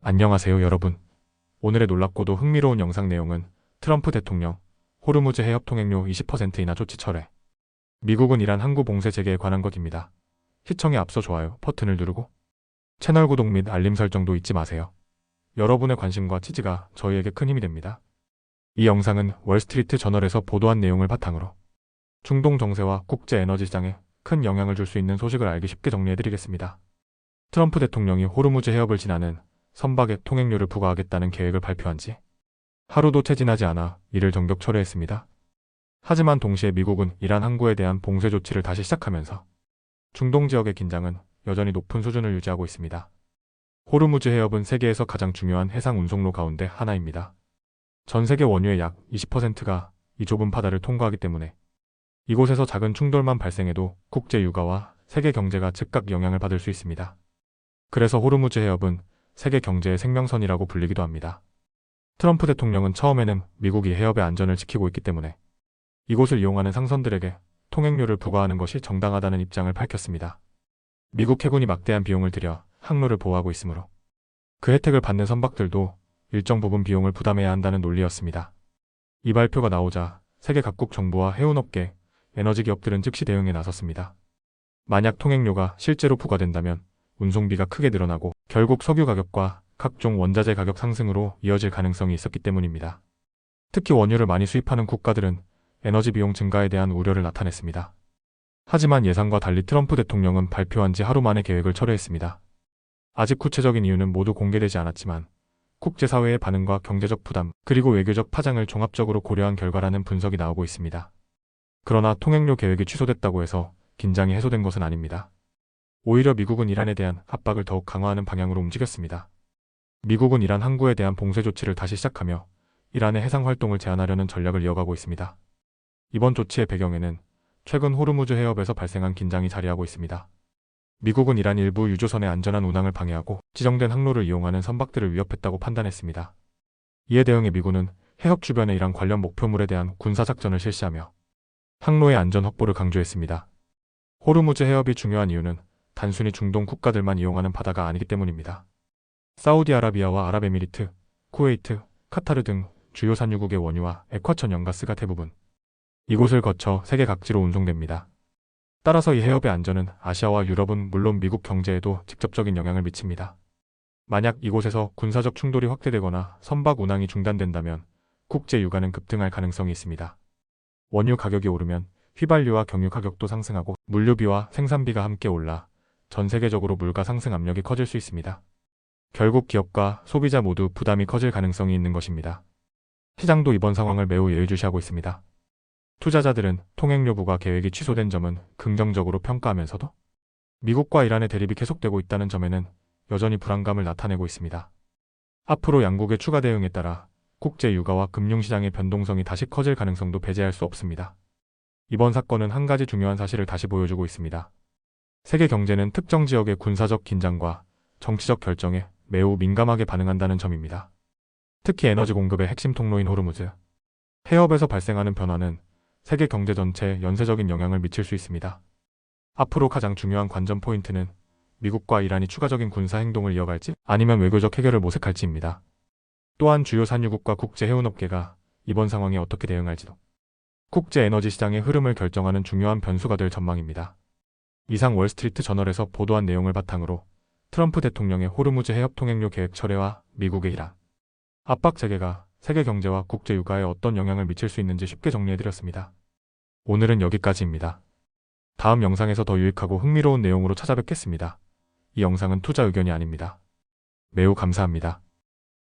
안녕하세요 여러분. 오늘의 놀랍고도 흥미로운 영상 내용은 트럼프 대통령 호르무즈 해협 통행료 20% 인하 조치 철회. 미국은 이란 항구 봉쇄 재개에 관한 것입니다. 시청에 앞서 좋아요 버튼을 누르고 채널 구독 및 알림 설정도 잊지 마세요. 여러분의 관심과 지지가 저희에게 큰 힘이 됩니다. 이 영상은 월스트리트 저널에서 보도한 내용을 바탕으로 중동 정세와 국제 에너지 시장에 큰 영향을 줄 수 있는 소식을 알기 쉽게 정리해드리겠습니다. 트럼프 대통령이 호르무즈 해협을 지나는 선박에 통행료를 부과하겠다는 계획을 발표한 지 하루도 채 지나지 않아 이를 전격 철회했습니다. 하지만 동시에 미국은 이란 항구에 대한 봉쇄 조치를 다시 시작하면서 중동 지역의 긴장은 여전히 높은 수준을 유지하고 있습니다. 호르무즈 해협은 세계에서 가장 중요한 해상 운송로 가운데 하나입니다. 전 세계 원유의 약 20%가 이 좁은 바다를 통과하기 때문에 이곳에서 작은 충돌만 발생해도 국제 유가와 세계 경제가 즉각 영향을 받을 수 있습니다. 그래서 호르무즈 해협은 세계 경제의 생명선이라고 불리기도 합니다. 트럼프 대통령은 처음에는 미국이 해협의 안전을 지키고 있기 때문에 이곳을 이용하는 상선들에게 통행료를 부과하는 것이 정당하다는 입장을 밝혔습니다. 미국 해군이 막대한 비용을 들여 항로를 보호하고 있으므로 그 혜택을 받는 선박들도 일정 부분 비용을 부담해야 한다는 논리였습니다. 이 발표가 나오자 세계 각국 정부와 해운업계, 에너지 기업들은 즉시 대응에 나섰습니다. 만약 통행료가 실제로 부과된다면 운송비가 크게 늘어나고 결국 석유 가격과 각종 원자재 가격 상승으로 이어질 가능성이 있었기 때문입니다. 특히 원유를 많이 수입하는 국가들은 에너지 비용 증가에 대한 우려를 나타냈습니다. 하지만 예상과 달리 트럼프 대통령은 발표한 지 하루 만에 계획을 철회했습니다. 아직 구체적인 이유는 모두 공개되지 않았지만 국제사회의 반응과 경제적 부담 그리고 외교적 파장을 종합적으로 고려한 결과라는 분석이 나오고 있습니다. 그러나 통행료 계획이 취소됐다고 해서 긴장이 해소된 것은 아닙니다. 오히려 미국은 이란에 대한 압박을 더욱 강화하는 방향으로 움직였습니다. 미국은 이란 항구에 대한 봉쇄 조치를 다시 시작하며 이란의 해상 활동을 제한하려는 전략을 이어가고 있습니다. 이번 조치의 배경에는 최근 호르무즈 해협에서 발생한 긴장이 자리하고 있습니다. 미국은 이란 일부 유조선의 안전한 운항을 방해하고 지정된 항로를 이용하는 선박들을 위협했다고 판단했습니다. 이에 대응해 미군은 해협 주변의 이란 관련 목표물에 대한 군사작전을 실시하며 항로의 안전 확보를 강조했습니다. 호르무즈 해협이 중요한 이유는 단순히 중동 국가들만 이용하는 바다가 아니기 때문입니다. 사우디아라비아와 아랍에미리트, 쿠웨이트, 카타르 등 주요 산유국의 원유와 액화천 연가스가 대부분 이곳을 거쳐 세계 각지로 운송됩니다. 따라서 이 해협의 안전은 아시아와 유럽은 물론 미국 경제에도 직접적인 영향을 미칩니다. 만약 이곳에서 군사적 충돌이 확대되거나 선박 운항이 중단된다면 국제 유가는 급등할 가능성이 있습니다. 원유 가격이 오르면 휘발유와 경유 가격도 상승하고 물류비와 생산비가 함께 올라 전 세계적으로 물가 상승 압력이 커질 수 있습니다. 결국 기업과 소비자 모두 부담이 커질 가능성이 있는 것입니다. 시장도 이번 상황을 매우 예의주시하고 있습니다. 투자자들은 통행료 부과 계획이 취소된 점은 긍정적으로 평가하면서도 미국과 이란의 대립이 계속되고 있다는 점에는 여전히 불안감을 나타내고 있습니다. 앞으로 양국의 추가 대응에 따라 국제 유가와 금융시장의 변동성이 다시 커질 가능성도 배제할 수 없습니다. 이번 사건은 한 가지 중요한 사실을 다시 보여주고 있습니다. 세계 경제는 특정 지역의 군사적 긴장과 정치적 결정에 매우 민감하게 반응한다는 점입니다. 특히 에너지 공급의 핵심 통로인 호르무즈 해협에서 발생하는 변화는 세계 경제 전체에 연쇄적인 영향을 미칠 수 있습니다. 앞으로 가장 중요한 관전 포인트는 미국과 이란이 추가적인 군사 행동을 이어갈지 아니면 외교적 해결을 모색할지입니다. 또한 주요 산유국과 국제 해운업계가 이번 상황에 어떻게 대응할지도 국제 에너지 시장의 흐름을 결정하는 중요한 변수가 될 전망입니다. 이상 월스트리트 저널에서 보도한 내용을 바탕으로 트럼프 대통령의 호르무즈 해협 통행료 계획 철회와 미국의 이란 압박 재개가 세계 경제와 국제 유가에 어떤 영향을 미칠 수 있는지 쉽게 정리해드렸습니다. 오늘은 여기까지입니다. 다음 영상에서 더 유익하고 흥미로운 내용으로 찾아뵙겠습니다. 이 영상은 투자 의견이 아닙니다. 매우 감사합니다.